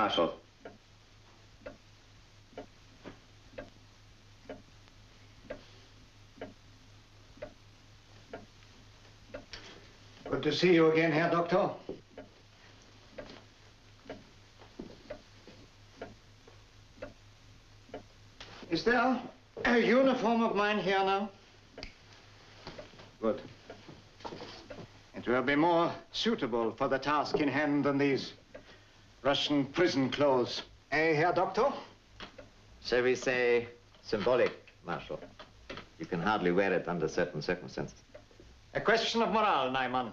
Marshal. Good to see you again, Herr Doctor. Is there a uniform of mine here now? Good. It will be more suitable for the task in hand than these Russian prison clothes. Eh, Herr Doctor? Shall we say symbolic, Marshal? You can hardly wear it under certain circumstances. A question of morale, Nyman.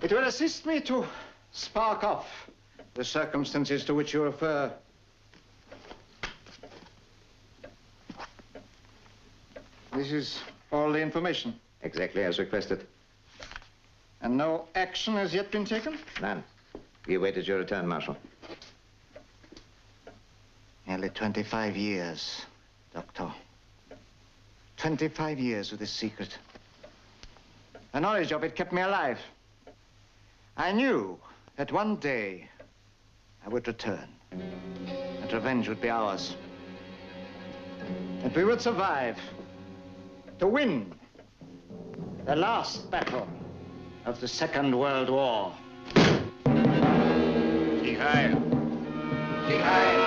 It will assist me to spark off the circumstances to which you refer. This is all the information. Exactly as requested. And no action has yet been taken? None. We awaited your return, Marshal. Nearly 25 years, Doctor. 25 years with this secret. The knowledge of it kept me alive. I knew that one day I would return, that revenge would be ours, that we would survive to win the last battle of the Second World War. Sieg Heil! Sieg Heil!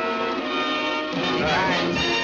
Sieg Heil!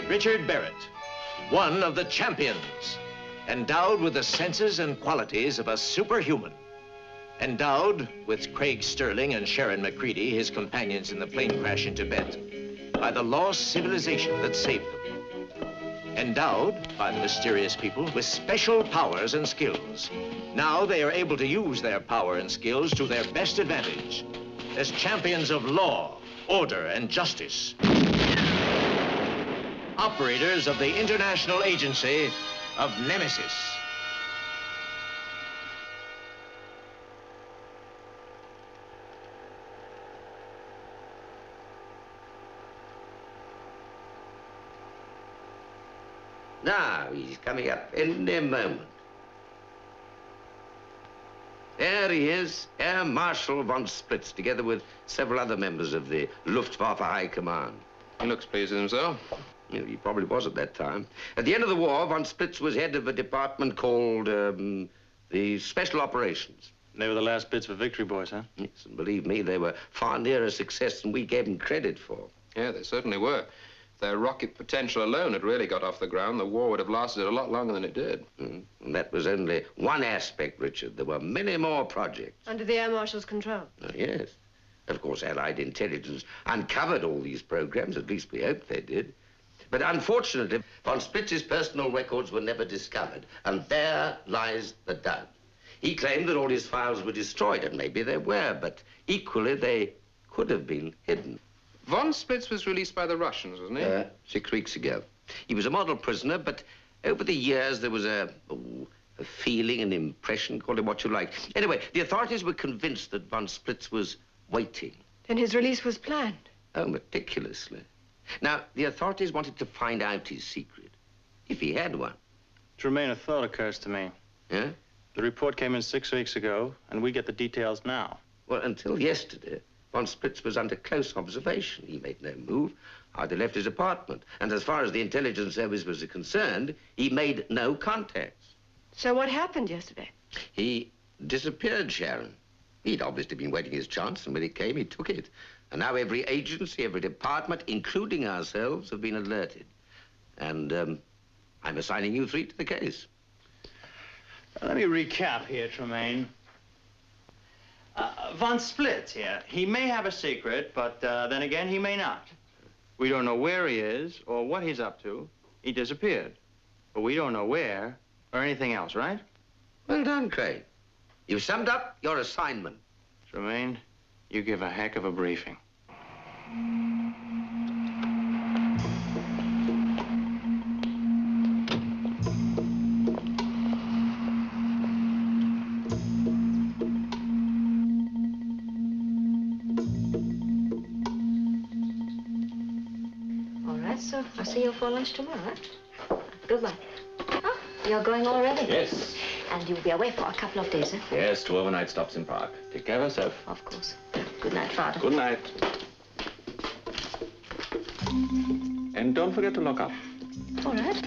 Richard Barrett, one of the champions, endowed with the senses and qualities of a superhuman, endowed with Craig Sterling and Sharon McCready, his companions in the plane crash in Tibet, by the lost civilization that saved them, endowed by the mysterious people with special powers and skills. Now they are able to use their power and skills to their best advantage as champions of law, order, and justice. Operators of the International Agency of Nemesis. Now, he's coming up any moment. There he is, Air Marshal von Spritz, together with several other members of the Luftwaffe High Command. He looks pleased with himself. Yeah, he probably was at that time. At the end of the war, von Spritz was head of a department called the Special Operations. They were the last bits of victory, boys, huh? Yes, and believe me, they were far nearer success than we gave them credit for. Yeah, they certainly were. If their rocket potential alone had really got off the ground, the war would have lasted a lot longer than it did. And that was only one aspect, Richard. There were many more projects. Under the Air Marshal's control? Oh, yes. Of course, Allied intelligence uncovered all these programs, at least we hoped they did. But unfortunately, von Splitz's personal records were never discovered, and there lies the dud. He claimed that all his files were destroyed, and maybe they were, but equally they could have been hidden. Von Splitz was released by the Russians, wasn't he? 6 weeks ago. He was a model prisoner, but over the years there was a feeling, an impression, call it what you like. Anyway, the authorities were convinced that von Splitz was waiting. Then his release was planned. Oh, meticulously. Now, the authorities wanted to find out his secret, if he had one. Tremaine, a thought occurs to me. Yeah? The report came in 6 weeks ago, and we get the details now. Well, until yesterday, von Splitz was under close observation. He made no move, hardly left his apartment. And as far as the intelligence service was concerned, he made no contacts. So what happened yesterday? He disappeared, Sharon. He'd obviously been waiting his chance, and when it came, he took it. And now every agency, every department, including ourselves, have been alerted. And I'm assigning you 3 to the case. Let me recap here, Tremaine. Von Splitz here. He may have a secret, but then again, he may not. We don't know where he is or what he's up to. He disappeared. But we don't know where or anything else, right? Well done, Craig. You've summed up your assignment. Tremaine, you give a heck of a briefing. All right, so I'll see you for lunch tomorrow. Goodbye. Oh, you're going already? Yes. And you'll be away for a couple of days, eh? Yes, 2 overnight stops in Prague. Take care of yourself. Of course. Good night, Father. Good night. And don't forget to lock up. All right.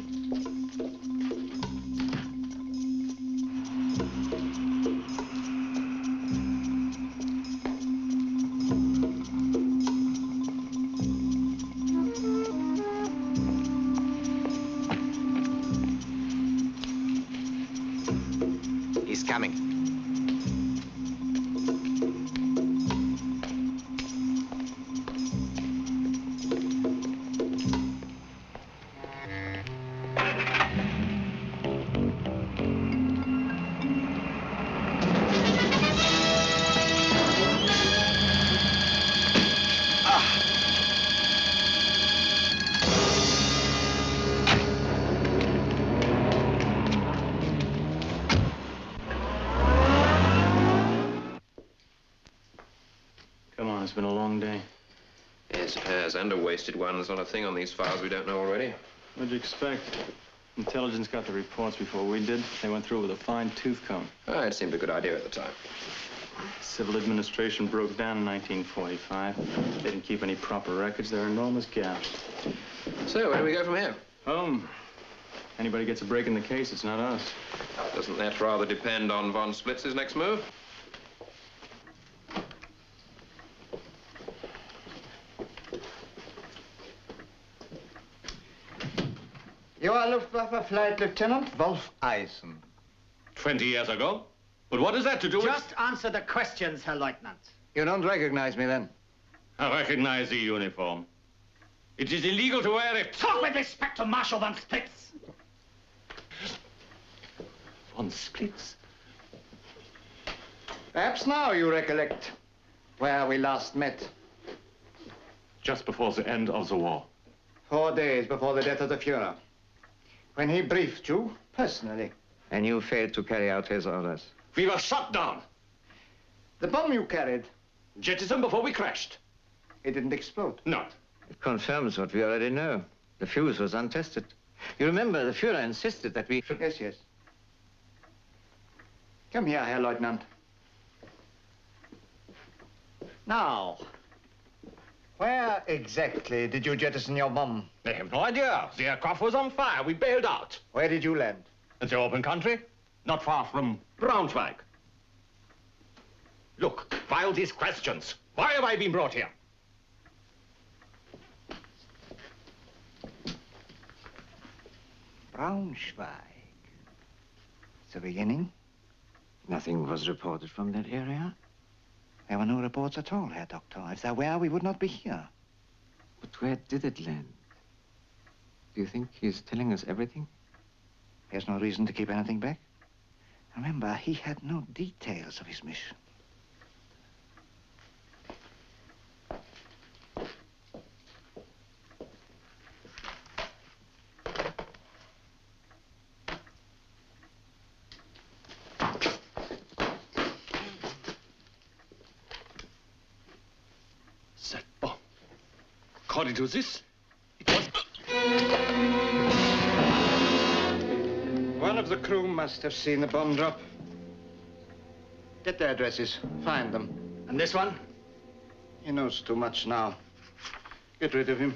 He's coming. Come on, it's been a long day. Yes, it has, and a wasted one. There's not a thing on these files we don't know already. What'd you expect? Intelligence got the reports before we did. They went through with a fine-tooth comb. Oh, it seemed a good idea at the time. Civil administration broke down in 1945. They didn't keep any proper records. There are enormous gaps. So, where do we go from here? Home. Anybody gets a break in the case, it's not us. Doesn't that rather depend on von Splitz's next move? You are Luftwaffe Flight Lieutenant Wolf Eisen. 20 years ago? But what is that to do with... Just answer the questions, Herr Leutnant. You don't recognize me then? I recognize the uniform. It is illegal to wear it. Talk with respect to Marshal von Splitz. Von Splitz? Perhaps now you recollect where we last met. Just before the end of the war. 4 days before the death of the Fuhrer. When he briefed you personally. And you failed to carry out his orders. We were shot down. The bomb you carried, Jettisoned before we crashed. it didn't explode. No. It confirms what we already know. The fuse was untested. You remember the Fuhrer insisted that we... Yes, yes. Come here, Herr Leutnant. Now, where exactly did you jettison your bomb? I have no idea. The aircraft was on fire. We bailed out. Where did you land? In the open country, not far from Braunschweig. Look, file these questions. Why have I been brought here? Braunschweig. The beginning? Nothing was reported from that area. There were no reports at all, Herr Doctor. If there were, we would not be here. But where did it land? Do you think he's telling us everything? He has no reason to keep anything back. Remember, he had no details of his mission. That bomb. According to this, it was... One of the crew must have seen the bomb drop. Get their addresses. Find them. And this one? He knows too much now. Get rid of him.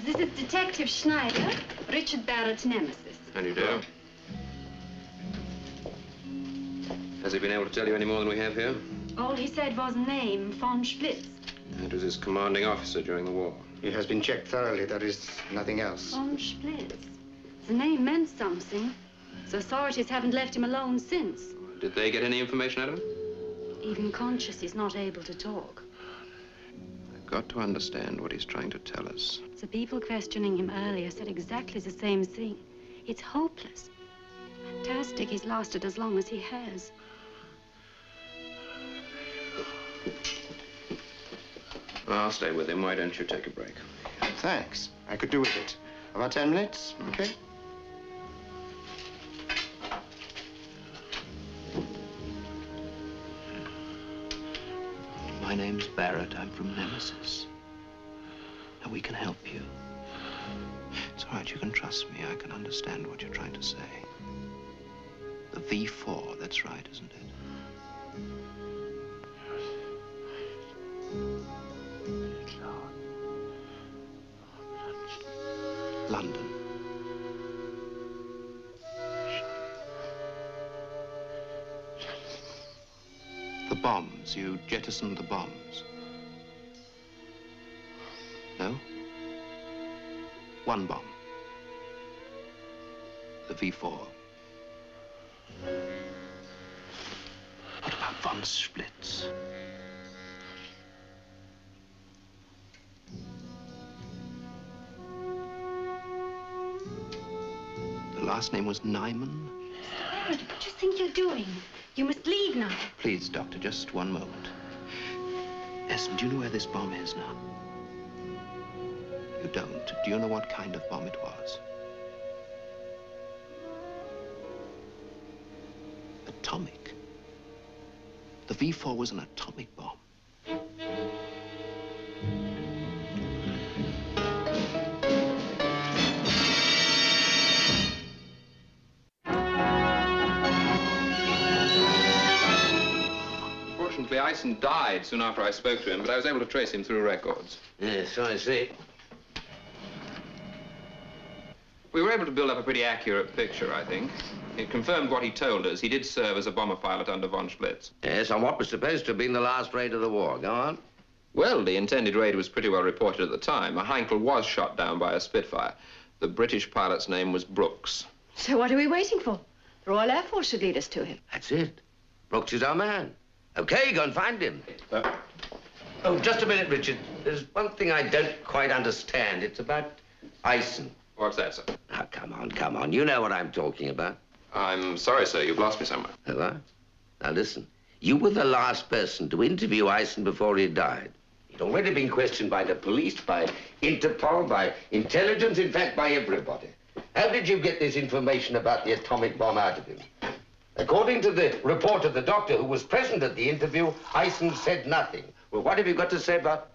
This is Detective Schneider, Richard Barrett's nemesis. How do you do? Has he been able to tell you any more than we have here? All he said was name, von Splitz. That was his commanding officer during the war. He has been checked thoroughly. There is nothing else. Von Splitz. The name meant something. The authorities haven't left him alone since. Did they get any information out of him? Even conscious, he's not able to talk. I've got to understand what he's trying to tell us. The people questioning him earlier said exactly the same thing. It's hopeless. Fantastic he's lasted as long as he has. Well, I'll stay with him. Why don't you take a break? Thanks. I could do with it. About 10 minutes, okay? My My name's Barrett. I'm from Nemesis. And we can help you. It's all right. You can trust me. I can understand what you're trying to say. The V4, that's right, isn't it? London. The bombs. You jettisoned the bombs. No? One bomb. The V4. What about von Splitz? The last name was Nyman? What do you think you're doing? You must leave now. Please, Doctor, just one moment. Essen, do you know where this bomb is now? You don't. Do you know what kind of bomb it was? Atomic. The V4 was an atomic bomb. Fortunately, Eisen died soon after I spoke to him, but I was able to trace him through records. Yes, I see. We were able to build up a pretty accurate picture, I think. It confirmed what he told us. He did serve as a bomber pilot under von Splitz. Yes, on what was supposed to have been the last raid of the war. Go on. Well, the intended raid was pretty well reported at the time. A Heinkel was shot down by a Spitfire. The British pilot's name was Brooks. So what are we waiting for? The Royal Air Force should lead us to him. That's it. Brooks is our man. Okay, go and find him. Oh, just a minute, Richard. There's one thing I don't quite understand. It's about Eisen. What's that, sir? Now, come on. You know what I'm talking about. I'm sorry, sir. You've lost me somewhere. Have I? Now, listen. You were the last person to interview Eisen before he died. He'd already been questioned by the police, by Interpol, by intelligence, in fact, by everybody. How did you get this information about the atomic bomb out of him? According to the report of the doctor who was present at the interview, Eisen said nothing. Well, what have you got to say about...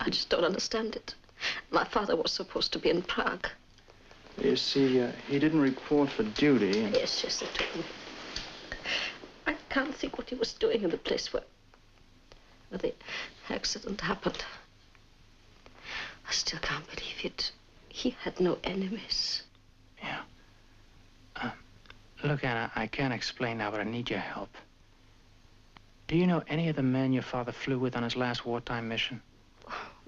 I just don't understand it. My father was supposed to be in Prague. You see, he didn't report for duty. Yes, they took him. I can't think what he was doing in the place where the accident happened. I still can't believe it. He had no enemies. Yeah. Look, Anna, I can't explain now, but I need your help. Do you know any of the men your father flew with on his last wartime mission?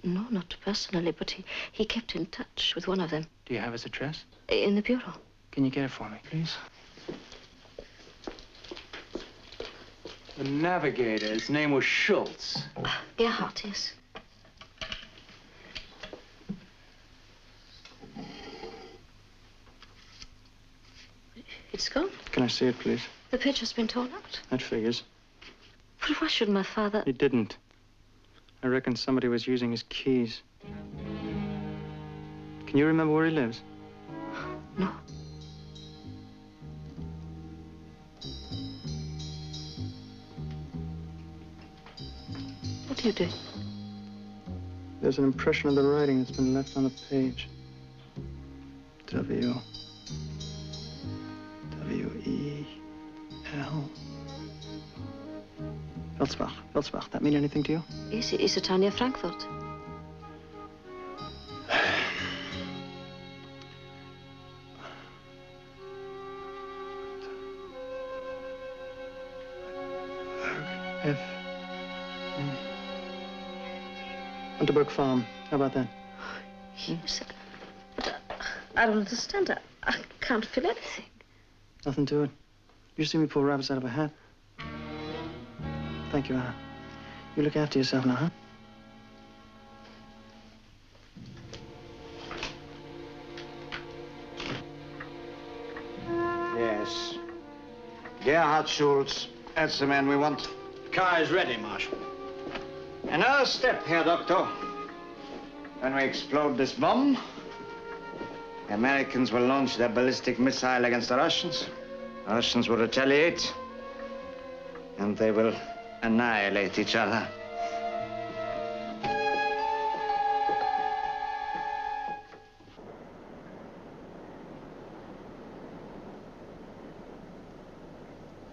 No, not personally, but he kept in touch with one of them. Do you have his address? In the bureau. Can you get it for me, please? The navigator, his name was Schultz. Gerhardt, yes. It's gone. Can I see it, please? The page has been torn out. That figures. But why should my father... He didn't. I reckon somebody was using his keys. Can you remember where he lives? No. What are you doing? There's an impression of the writing that's been left on the page. W. W-E-L. Welsbach. Welsbach. That mean anything to you? Is it near Frankfurt? F. Unterberg Farm. How about that? Yes. But I don't understand. I can't feel anything. Nothing to it. You see me pull rabbits out of a hat? Thank you, Anna. You look after yourself now, huh? Yes. Gerhard Schultz. That's the man we want. The car is ready, Marshal. Another step, Herr Doctor. When we explode this bomb, the Americans will launch their ballistic missile against the Russians. The Russians will retaliate, and they will annihilate each other.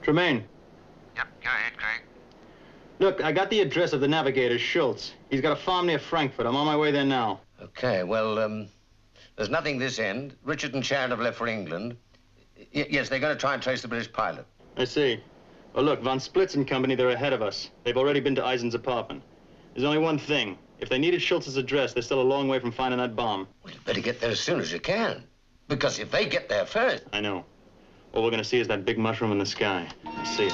Tremaine. Yep, go ahead, Craig. Look, I got the address of the navigator, Schultz. He's got a farm near Frankfurt. I'm on my way there now. Okay, well, there's nothing this end. Richard and Sharon have left for England. Yes, they're going to try and trace the British pilot. I see. Well, look, Von Splitz and company, they're ahead of us. They've already been to Eisen's apartment. There's only one thing. If they needed Schultz's address, they're still a long way from finding that bomb. Well, you better get there as soon as you can. Because if they get there first... I know. All we're going to see is that big mushroom in the sky. I see it.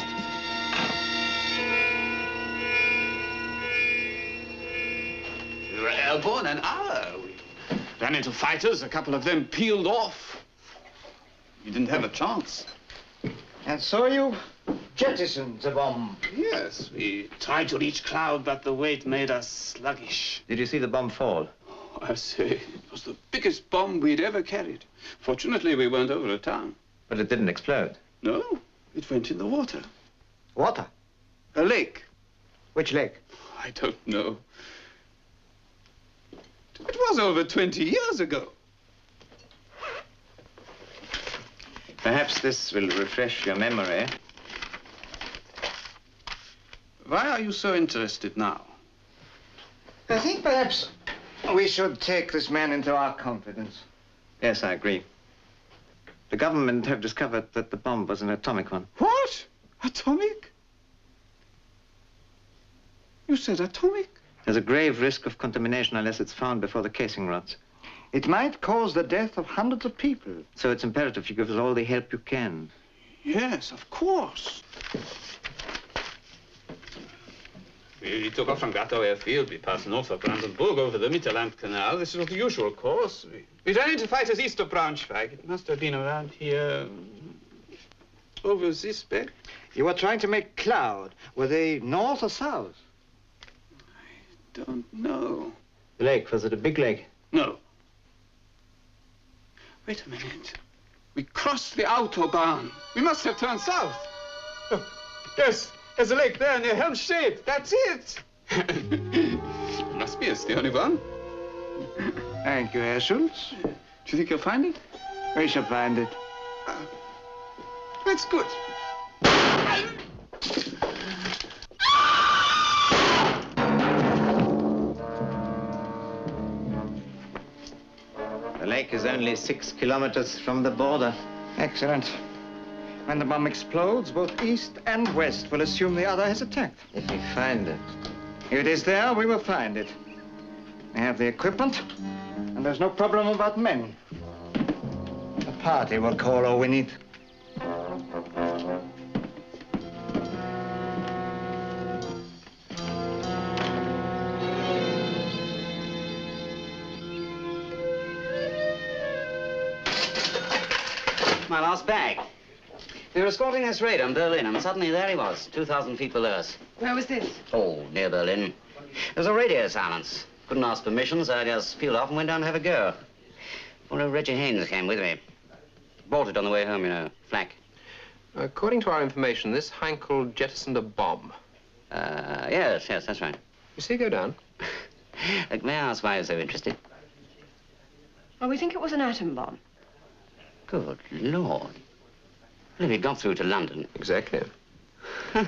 We were airborne an hour. We ran into fighters. A couple of them peeled off. You didn't have a chance. And so you jettisoned the bomb? Yes, we tried to reach cloud, but the weight made us sluggish. Did you see the bomb fall? Oh, I say, it was the biggest bomb we'd ever carried. Fortunately, we weren't over a town. But it didn't explode. No, it went in the water. Water? A lake. Which lake? I don't know. It was over 20 years ago. Perhaps this will refresh your memory. Why are you so interested now? I think perhaps we should take this man into our confidence. Yes, I agree. The government have discovered that the bomb was an atomic one. What? Atomic? You said atomic? There's a grave risk of contamination unless it's found before the casing rots. It might cause the death of hundreds of people. So it's imperative you give us all the help you can. Yes, of course. We took off from Gatow Airfield. We passed north of Brandenburg over the Mittelland Canal. This was the usual course. We ran into fighters east of Braunschweig. It must have been around here, over this bay. You were trying to make cloud. Were they north or south? I don't know. The lake, was it a big lake? No. Wait a minute. We crossed the Autobahn. We must have turned south. Oh, yes. There's a lake there near Helmstedt. That's it. Must be, it's the only one. Thank you, Herr Schultz. Do you think you'll find it? We shall find it. That's good. The lake is only 6 kilometers from the border. Excellent. When the bomb explodes, both east and west will assume the other has attacked. If we find it. If it is there, we will find it. We have the equipment, and there's no problem about men. The party will call all we need. My last bag. We were escorting this raid on Berlin, and suddenly there he was, 2,000 feet below us. Where was this? Oh, near Berlin. There was a radio silence. Couldn't ask permission, so I just peeled off and went down to have a go. Well, Reggie Haynes came with me. Bought it on the way home, you know, flak. According to our information, this Heinkel jettisoned a bomb. Yes, that's right. You see it go down? Look, may I ask why you're so interested? Well, we think it was an atom bomb. Good Lord. Well, if he'd got through to London... Exactly. Well,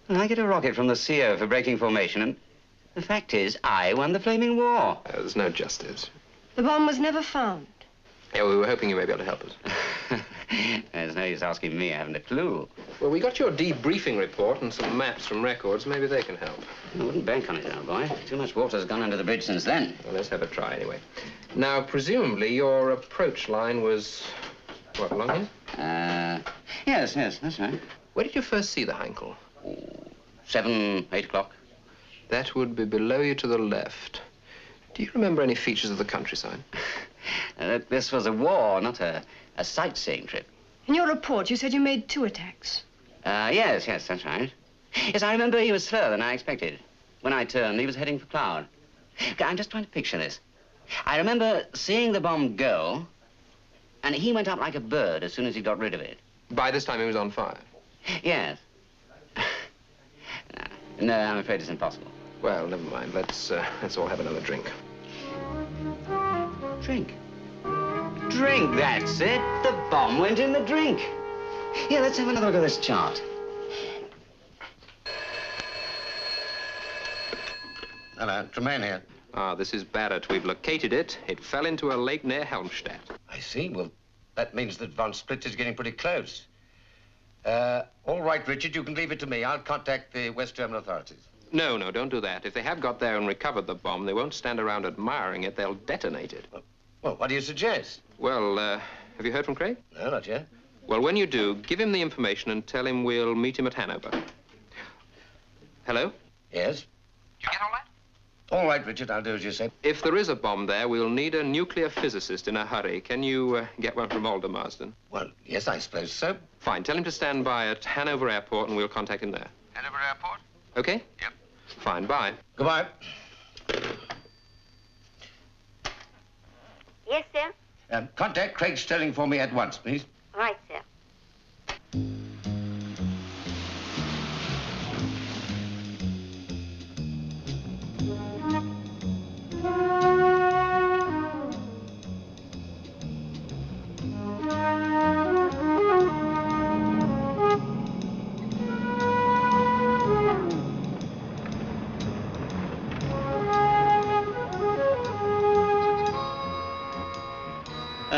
I get a rocket from the CO for breaking formation, and the fact is, I won the flaming war. There's no justice. The bomb was never found. Yeah, we were hoping you may be able to help us. There's no use asking me. I haven't a clue. Well, we got your debriefing report and some maps from records. Maybe they can help. I wouldn't bank on it, old boy. Too much water's gone under the bridge since then. Well, let's have a try anyway. Now, presumably, your approach line was, what, along here? Yes, that's right. Where did you first see the Heinkel? 7, 8 o'clock. That would be below you to the left. Do you remember any features of the countryside? This was a war, not a sightseeing trip. In your report, you said you made 2 attacks. Yes, that's right. Yes, I remember he was slower than I expected. When I turned, he was heading for cloud. I'm just trying to picture this. I remember seeing the bomb go, and he went up like a bird as soon as he got rid of it. By this time, he was on fire. Yes. No, I'm afraid it's impossible. Well, never mind. Let's all have another drink. Drink? Drink, that's it. The bomb went in the drink. Here, let's have another look at this chart. Hello, Tremaine here. Ah, this is Barrett. We've located it. It fell into a lake near Helmstedt. I see. Well, that means that Von Split is getting pretty close. All right, Richard, you can leave it to me. I'll contact the West German authorities. No, don't do that. If they have got there and recovered the bomb, they won't stand around admiring it. They'll detonate it. Well, what do you suggest? Well, have you heard from Craig? No, not yet. Well, when you do, give him the information and tell him we'll meet him at Hanover. Hello? Yes? Did you get all that? All right, Richard, I'll do as you say. If there is a bomb there, we'll need a nuclear physicist in a hurry. Can you get one from Alder Marsden? Well, yes, I suppose so. Fine. Tell him to stand by at Hanover Airport and we'll contact him there. Hanover Airport? Okay? Yep. Fine. Bye. Goodbye. Yes, sir? Contact Craig Sterling for me at once, please. Right, sir.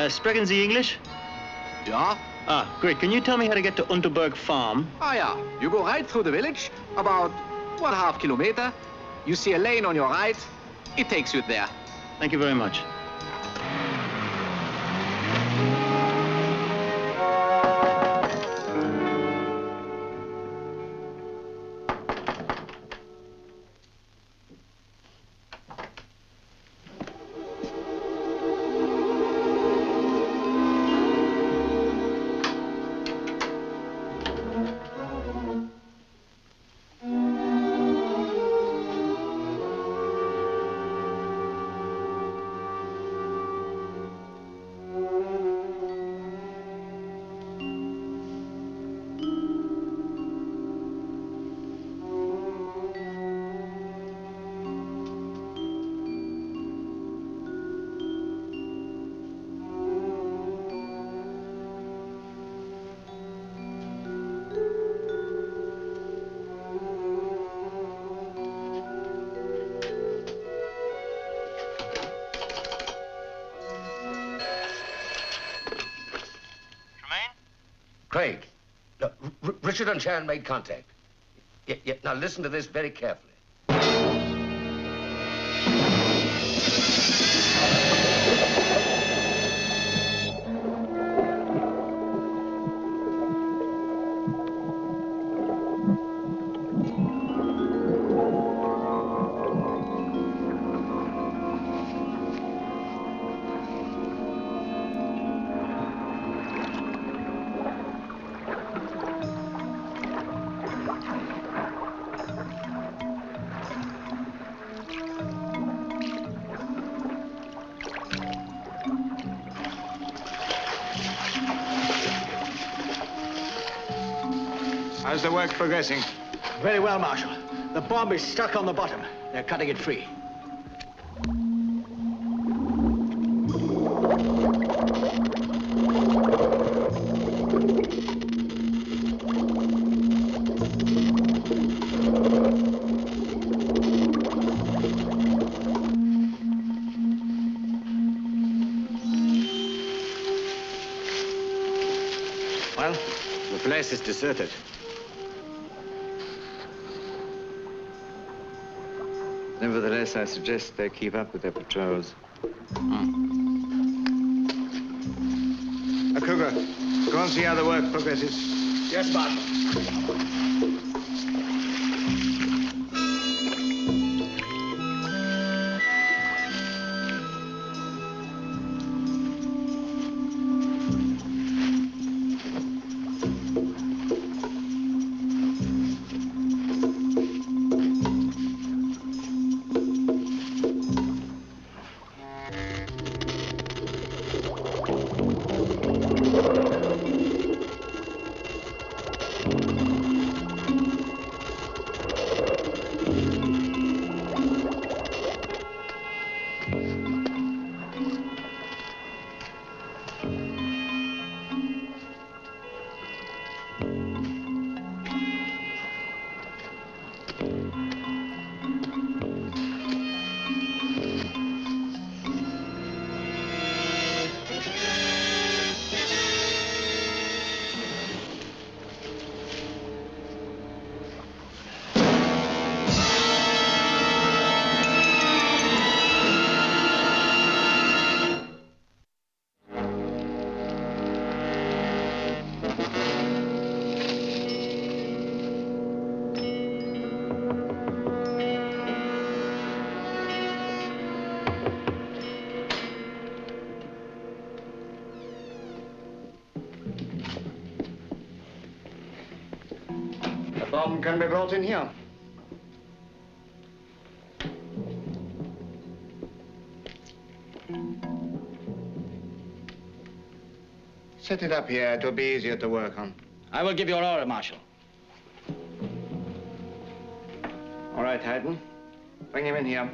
Sprechen Sie English? Ja. Ah, great. Can you tell me how to get to Unterberg Farm? Ah, yeah. You go right through the village, about 1/2 kilometer. You see a lane on your right. It takes you there. Thank you very much. Craig, look, Richard and Sharon made contact. Yeah, now listen to this very carefully. How's the work progressing? Very well, Marshal. The bomb is stuck on the bottom. They're cutting it free. Well, the place is deserted. Nevertheless, I suggest they keep up with their patrols. Kruger, go and see how the work progresses. Yes, Marshal. The bomb can be brought in here. Set it up here. It will be easier to work on. I will give your order, Marshal. All right, Hayden. Bring him in here.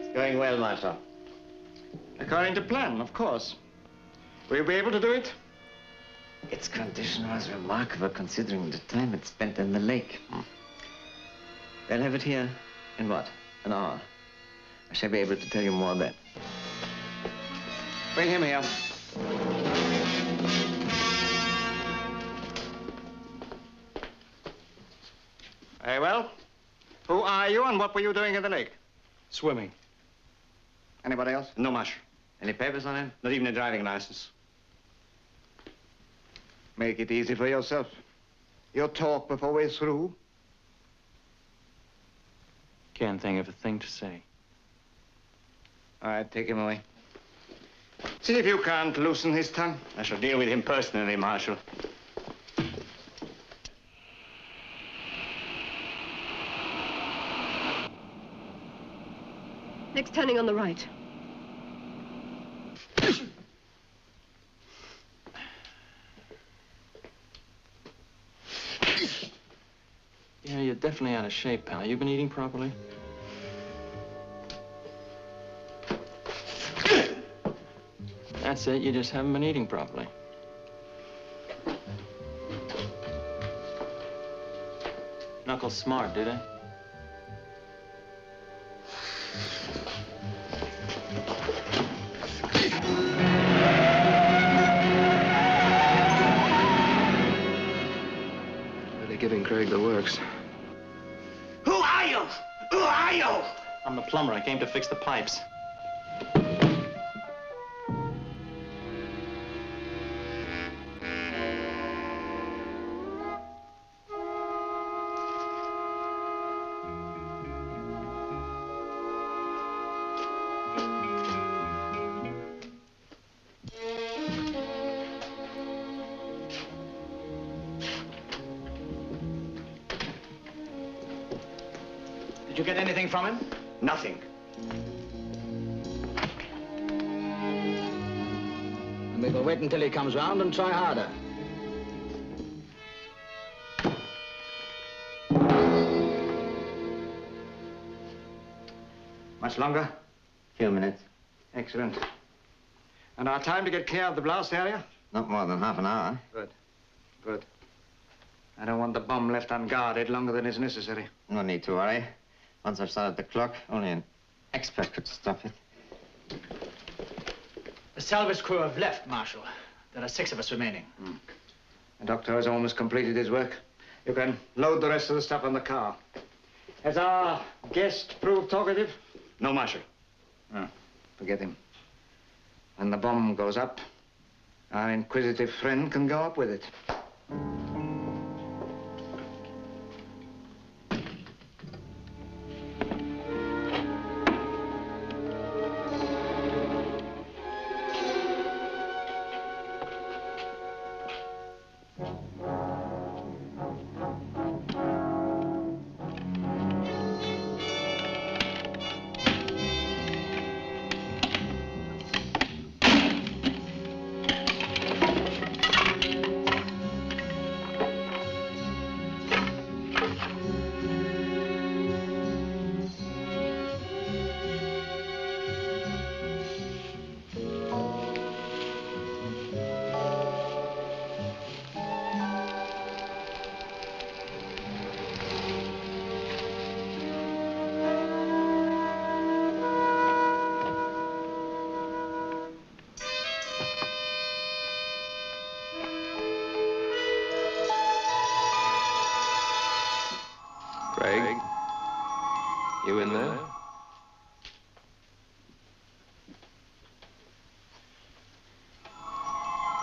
It's going well, Marshal. According to plan, of course. Will you be able to do it? Its condition was remarkable considering the time it spent in the lake. They'll have it here in what? An hour. I shall be able to tell you more then. Bring him here. Very well. Who are you and what were you doing in the lake? Swimming. Anybody else? No, Marshal. Any papers on him? Not even a driving license. Make it easy for yourself. You'll talk before we're through. Can't think of a thing to say. All right, take him away. See if you can't loosen his tongue. I shall deal with him personally, Marshal. Next turning on the right. Yeah, you're definitely out of shape, pal. You been eating properly? That's it. You just haven't been eating properly. Knuckles smart, did he? Really giving Craig the works. Who are you? Who are you? I'm the plumber. I came to fix the pipes. Did you get anything from him? Nothing. And we will wait until he comes round and try harder. Much longer? Few minutes. Excellent. And our time to get clear of the blast area? Not more than half an hour. Good. Good. I don't want the bomb left unguarded longer than is necessary. No need to worry. Once I've started the clock, only an expert could stop it. The salvage crew have left, Marshal. There are 6 of us remaining. The doctor has almost completed his work. You can load the rest of the stuff on the car. Has our guest proved talkative? No, Marshal. Forget him. When the bomb goes up, our inquisitive friend can go up with it.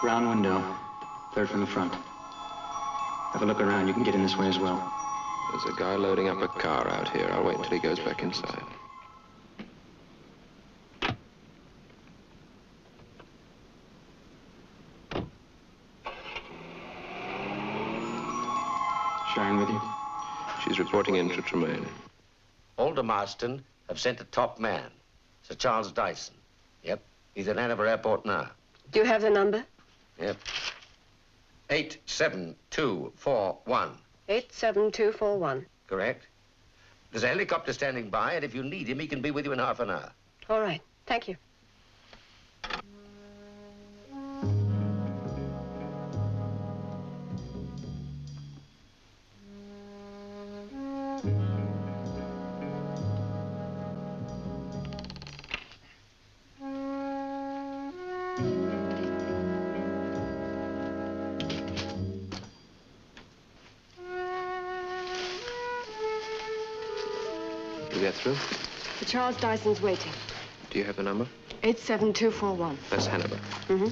Ground window. Third from the front. Have a look around. You can get in this way as well. There's a guy loading up a car out here. I'll wait until he goes back inside. Sharon with you? She's reporting in to Tremaine. Alder Marston have sent a top man, Sir Charles Dyson. Yep, he's at Hanover Airport now. Do you have the number? Yep. 87241. 87241. Correct. There's a helicopter standing by, and if you need him, he can be with you in half an hour. All right. Thank you. You get through? The Charles Dyson's waiting. Do you have the number? 87241. That's Hanover. Mm-hmm.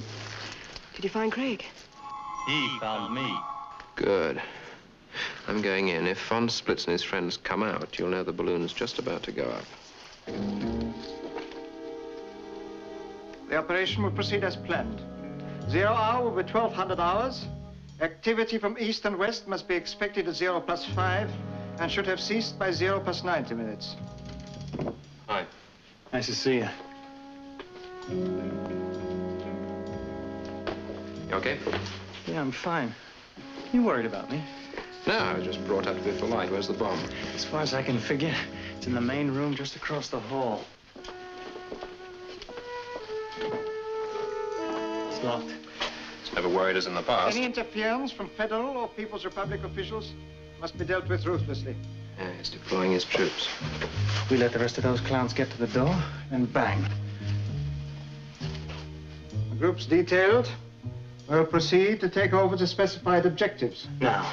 Did you find Craig? He found me. Good. I'm going in. If Von Splitz and his friends come out, you'll know the balloon's just about to go up. The operation will proceed as planned. 0 hour will be 1200 hours. Activity from east and west must be expected at 0+5 and should have ceased by 0+90 minutes. Hi. Nice to see you. You okay? Yeah, I'm fine. You worried about me? No, I was just brought up to the full light. Where's the bomb? As far as I can figure, it's in the main room just across the hall. It's locked. It's never worried us in the past. Any interference from federal or People's Republic officials must be dealt with ruthlessly. Yeah, he's deploying his troops. We let the rest of those clowns get to the door, and bang. The groups detailed will proceed to take over the specified objectives. Now.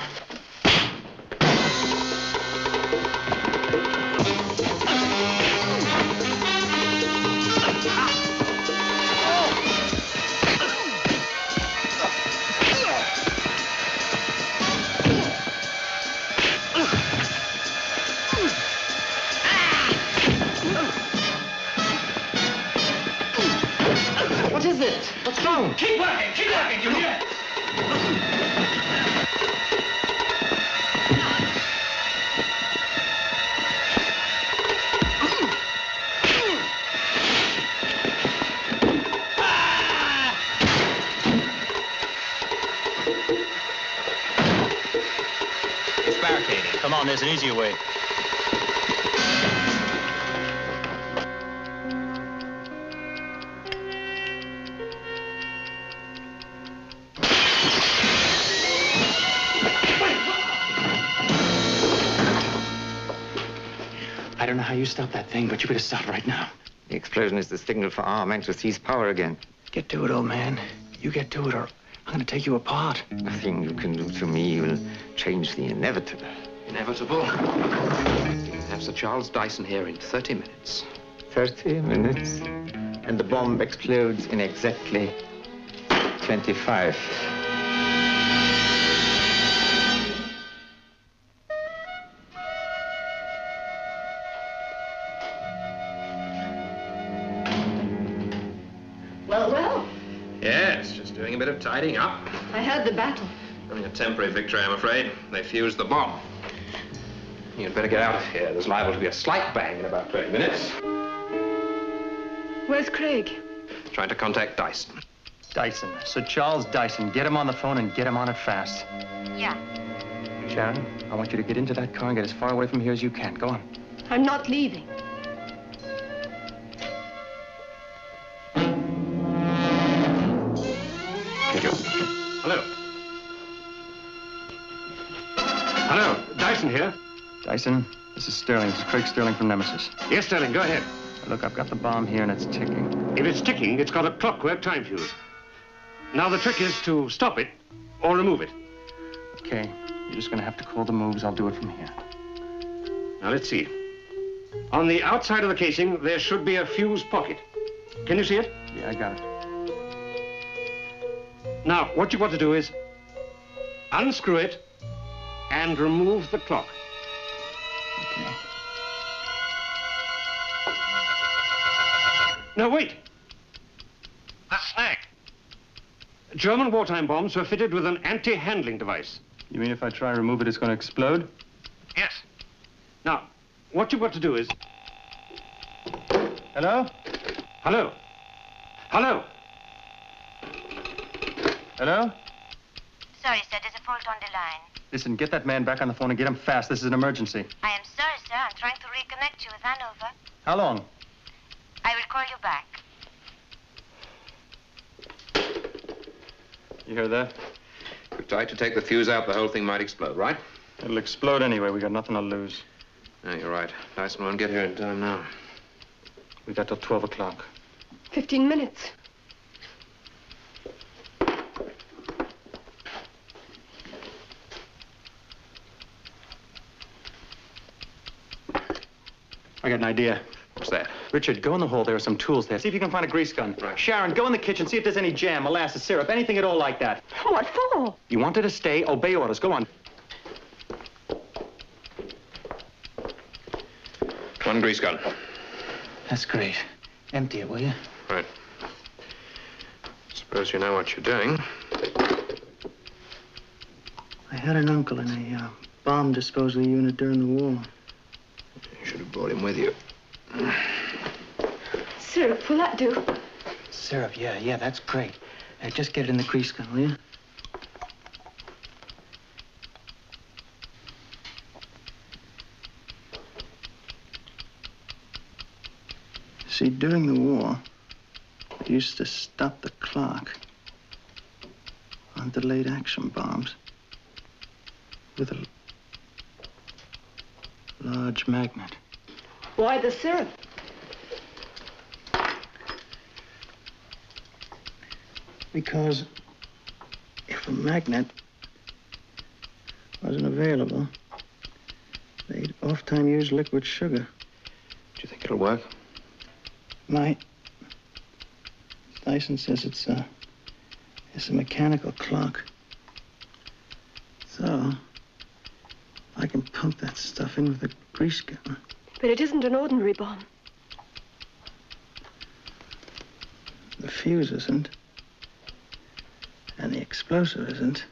What is it? What's wrong? Keep working, you hear? It's barricaded. Come on, there's an easier way. I don't know how you stop that thing, but you better stop right now. The explosion is the signal for our men to seize power again. Get to it, old man. You get to it, or I'm gonna take you apart. Nothing you can do to me will change the inevitable. Inevitable. We'll have Sir Charles Dyson here in 30 minutes. 30 minutes, and the bomb explodes in exactly 25. Well, well. Yes, just doing a bit of tidying up. I heard the battle. Only a temporary victory, I'm afraid. They fused the bomb. You'd better get out of here. There's liable to be a slight bang in about 20 minutes. Where's Craig? Trying to contact Dyson. Dyson. Sir Charles Dyson. Get him on the phone and get him on it fast. Yeah. Sharon, I want you to get into that car and get as far away from here as you can. Go on. I'm not leaving. Hello. Hello, Dyson here. Dyson, this is Sterling. This is Craig Sterling from Nemesis. Yes, Sterling, go ahead. Look, I've got the bomb here and it's ticking. If it's ticking, it's got a clockwork time fuse. Now the trick is to stop it or remove it. Okay, you're just gonna have to call the moves. I'll do it from here. Now, let's see. On the outside of the casing, there should be a fuse pocket. Can you see it? Yeah, I got it. Now, what you've got to do is unscrew it and remove the clock. Okay. No, wait. The snag. German wartime bombs were fitted with an anti-handling device. You mean if I try to remove it, it's going to explode? Yes. Now, what you've got to do is... Hello? Hello? Hello? Hello? Sorry, sir, there's a fault on the line. Listen, get that man back on the phone and get him fast. This is an emergency. I am sorry, sir. I'm trying to reconnect you with Hanover. How long? I will call you back. You hear that? If we try to take the fuse out, the whole thing might explode, right? It'll explode anyway. We got nothing to lose. No, you're right. Dyson won't get here in time now. We got till 12 o'clock. 15 minutes. I got an idea. What's that? Richard, go in the hall. There are some tools there. See if you can find a grease gun. Right. Sharon, go in the kitchen. See if there's any jam, molasses, syrup, anything at all like that. What for? You wanted to stay. Obey orders. Go on. One grease gun. That's great. Empty it, will you? Right. Suppose you know what you're doing. I had an uncle in a bomb disposal unit during the war. You should have brought him with you. Syrup, will that do? Syrup, yeah, that's great. Just get it in the grease gun, will you? See, during the war, they used to stop the clock on delayed action bombs with a large magnet. Why the syrup? Because if a magnet wasn't available, they'd oft-time use liquid sugar. Do you think it'll work? Might. Dyson says it's a mechanical clock. So, I can pump that stuff in with a grease gun. But it isn't an ordinary bomb. The fuse isn't. And the explosive isn't.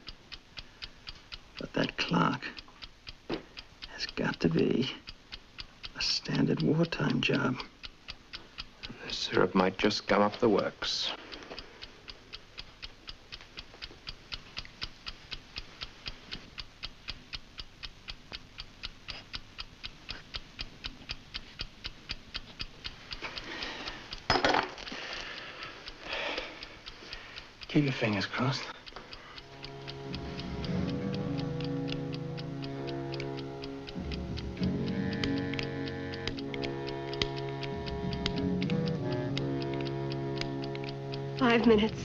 But that clock has got to be a standard wartime job. The syrup might just gum up the works. Keep your fingers crossed. Five minutes.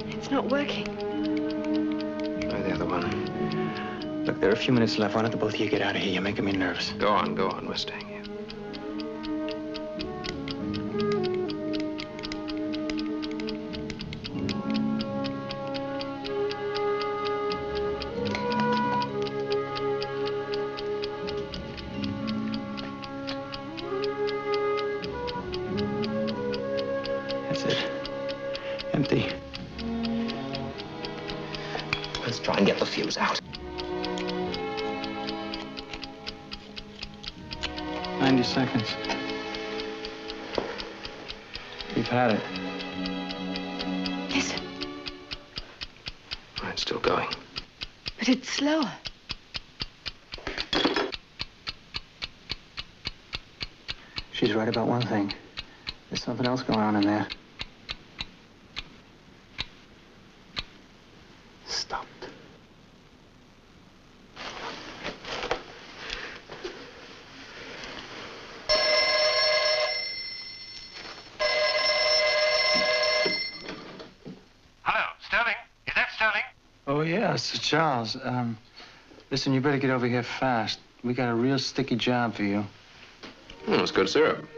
It's not working. Try the other one. Look, there are a few minutes left. Why don't the both of you get out of here? You're making me nervous. Go on. We're staying here. That's it. Empty. Let's try and get the fuse out. 90 seconds. We've had it. Listen. It's still going. But it's slower. She's right about one thing. There's something else going on in there. Stopped. Oh, yeah, Sir Charles. Listen, you better get over here fast. We got a real sticky job for you. It's good syrup.